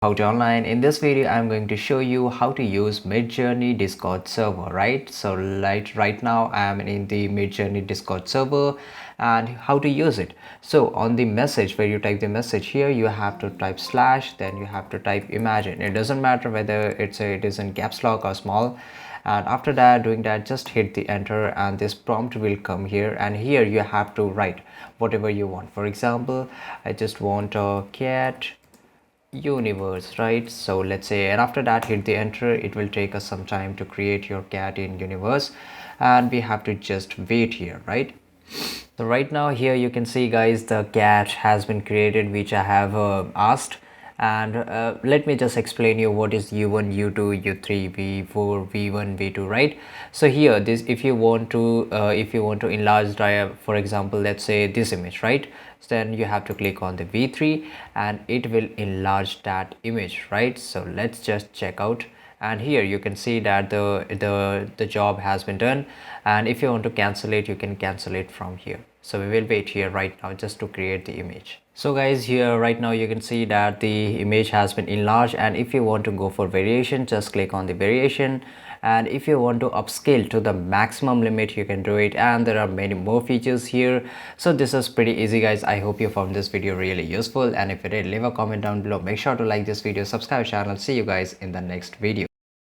How to online. In this video I'm going to show you how to use Midjourney Discord server, right? So right now I am in the Midjourney Discord server and how to use it. So on the message, where you type the message, here you have to type slash, then you have to type imagine. It doesn't matter whether it is in caps lock or small, and after that, doing that, just hit the enter and this prompt will come here, and here you have to write whatever you want. For example, I just want a cat universe, right? So let's say, and after that hit the enter. It will take us some time to create your cat in universe, and we have to just wait here, right? So right now here you can see, guys, the cat has been created, which I have asked. And let me just explain you what is u1, u2, u3, v4, v1, v2, right? So here, this, if you want to enlarge for example, let's say this image, right? So then you have to click on the v3 and it will enlarge that image, right? So let's just check out, and here you can see that the job has been done, and if you want to cancel it, you can cancel it from here. So we will wait here right now just to create the image. So guys, here right now you can see that the image has been enlarged, and if you want to go for variation, just click on the variation, and if you want to upscale to the maximum limit, you can do it, and there are many more features here. So this is pretty easy, guys. I hope you found this video really useful, and if you did, leave a comment down below. Make sure to like this video, subscribe channel. See you guys in the next video.